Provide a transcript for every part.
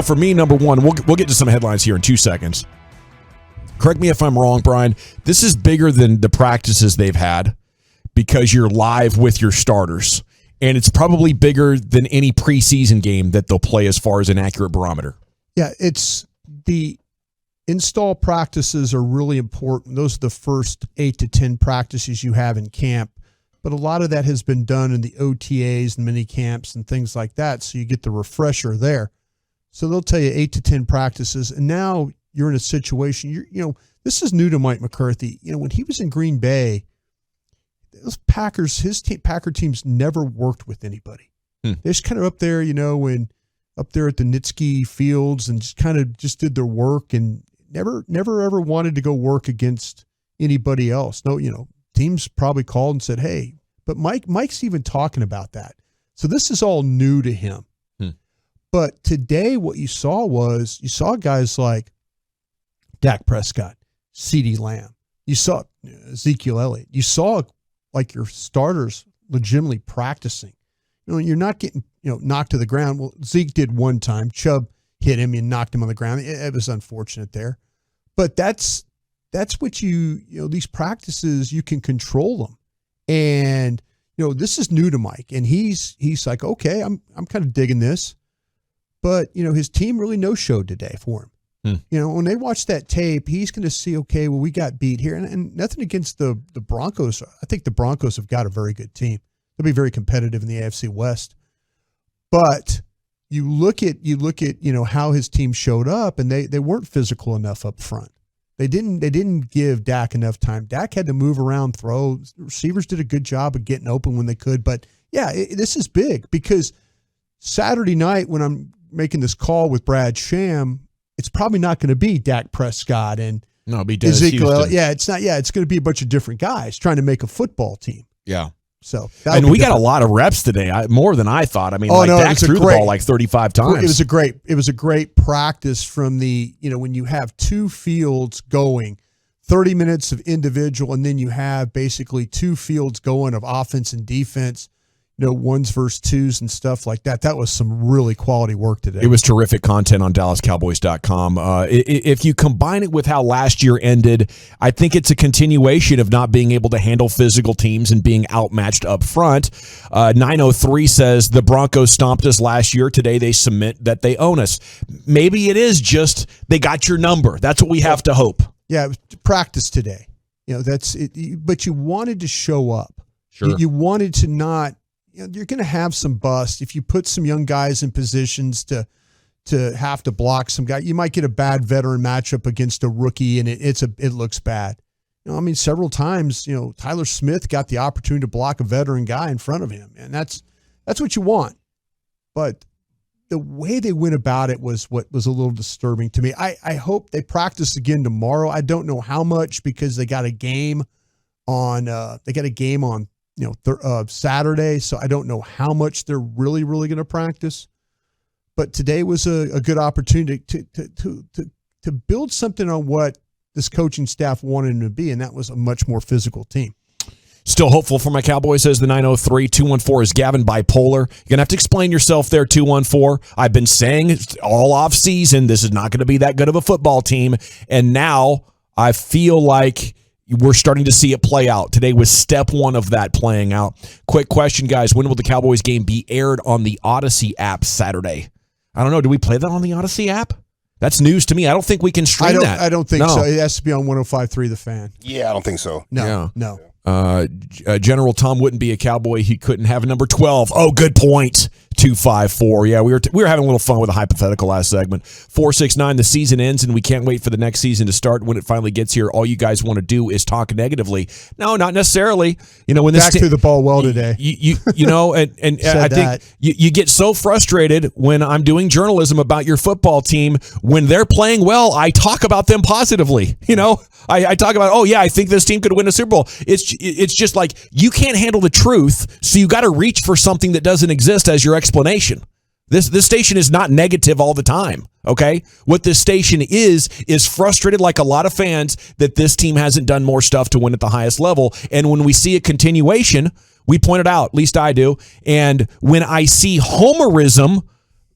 For me, number one, we'll get to some headlines here in 2 seconds. Correct me if I'm wrong, Brian. This is bigger than the practices they've had because you're live with your starters. And it's probably bigger than any preseason game that they'll play as far as an accurate barometer. Yeah, it's the install practices are really important. Those are the first 8 to 10 practices you have in camp. But a lot of that has been done in the OTAs and mini camps and things like that, so you get the refresher there. So they'll tell you 8 to 10 practices, and now you're in a situation. This is new to Mike McCarthy. When he was in Green Bay, those Packer teams never worked with anybody. They're just kind of up there, up there at the Nitsky Fields, and just did their work and never ever wanted to go work against anybody else. No, teams probably called and said, "Hey," but Mike's even talking about that. So this is all new to him. But today what you saw guys like Dak Prescott, CeeDee Lamb. You saw Ezekiel Elliott. You saw like your starters legitimately practicing. You're not getting knocked to the ground. Well, Zeke did one time. Chubb hit him and knocked him on the ground. It was unfortunate there. But that's what these practices, you can control them. And this is new to Mike, and he's like, okay, I'm kind of digging this. But, his team really no-showed today for him. When they watch that tape, he's going to see, okay, well, we got beat here. And nothing against the Broncos. I think the Broncos have got a very good team. They'll be very competitive in the AFC West. But you look at how his team showed up, and they weren't physical enough up front. They didn't give Dak enough time. Dak had to move around, throw. Receivers did a good job of getting open when they could. But, yeah, this is big because Saturday night when I'm making this call with Brad Sham, it's probably not going to be Dak Prescott and Ezekiel. Yeah, it's not. Yeah, it's going to be a bunch of different guys trying to make a football team. Yeah. So and we got a lot of reps today, more than I thought. I mean, Dak threw the ball like 35 times. It was a great practice from the when you have two fields going, 30 minutes of individual, and then you have basically two fields going of offense and defense. Ones versus twos and stuff like that. That was some really quality work today. It was terrific content on DallasCowboys.com. If you combine it with how last year ended, I think it's a continuation of not being able to handle physical teams and being outmatched up front. 903 says the Broncos stomped us last year. Today they submit that they own us. Maybe it is just they got your number. That's what we have to hope. Yeah, practice today. That's it. But you wanted to show up. Sure. You wanted to not. You're going to have some bust if you put some young guys in positions to have to block some guy. You might get a bad veteran matchup against a rookie, and it looks bad. Several times, Tyler Smith got the opportunity to block a veteran guy in front of him, and that's what you want. But the way they went about it was what was a little disturbing to me. I hope they practice again tomorrow. I don't know how much because they got a game on. Saturday, so I don't know how much they're really going to practice. But today was a good opportunity to build something on what this coaching staff wanted them to be, and that was a much more physical team. Still hopeful for my Cowboys, says the 903. 214 is Gavin bipolar. You're going to have to explain yourself there, 214. I've been saying all off season this is not going to be that good of a football team, and now I feel like we're starting to see it play out. Today was step one of that playing out. Quick question, guys. When will the Cowboys game be aired on the Odyssey app Saturday? I don't know. Do we play that on the Odyssey app? That's news to me. I don't think we can stream that. I don't think so. It has to be on 105.3 The Fan. Yeah, I don't think so. No. General Tom wouldn't be a Cowboy. He couldn't have a number 12. Oh, good point. 254. Yeah, we were having a little fun with a hypothetical last segment. 469. The season ends, and we can't wait for the next season to start. When it finally gets here, all you guys want to do is talk negatively. No, not necessarily. When Dak threw the ball well today. And I think you get so frustrated when I'm doing journalism about your football team. When they're playing well, I talk about them positively. I talk about, I think this team could win a Super Bowl. It's just like you can't handle the truth, so you got to reach for something that doesn't exist as your explanation. This station is not negative all the time, okay? What this station is frustrated like a lot of fans that this team hasn't done more stuff to win at the highest level. And when we see a continuation, we point it out, at least I do. And when I see homerism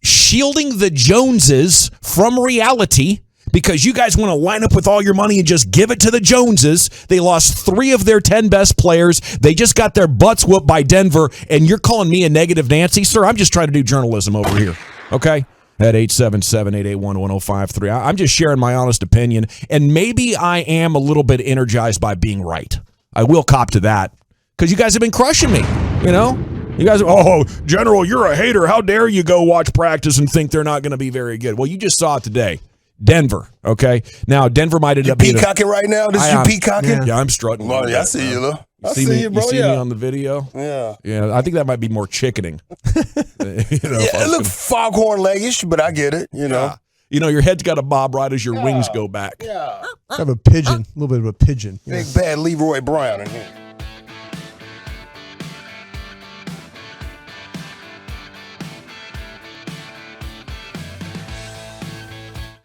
shielding the Joneses from reality because you guys want to line up with all your money and just give it to the Joneses. They lost 3 of their 10 best players. They just got their butts whooped by Denver, and you're calling me a negative Nancy? Sir, I'm just trying to do journalism over here, okay? At 877-881-1053. I'm just sharing my honest opinion, and maybe I am a little bit energized by being right. I will cop to that because you guys have been crushing me, you know? You guys, oh, General, you're a hater. How dare you go watch practice and think they're not going to be very good? Well, you just saw it today. Denver, okay? Now, Denver might end up being peacocking right now? This is you peacocking? Yeah, I'm strutting. Well, yeah, I see you, look. You see me, bro. You see me on the video? Yeah. Yeah, I think that might be more chickening. It looks foghorn-leggish, but I get it, you know. Yeah. You know, your head's got a bob right as your wings go back. Yeah. I have a pigeon, a little bit of a pigeon. Big bad Leroy Brown in here.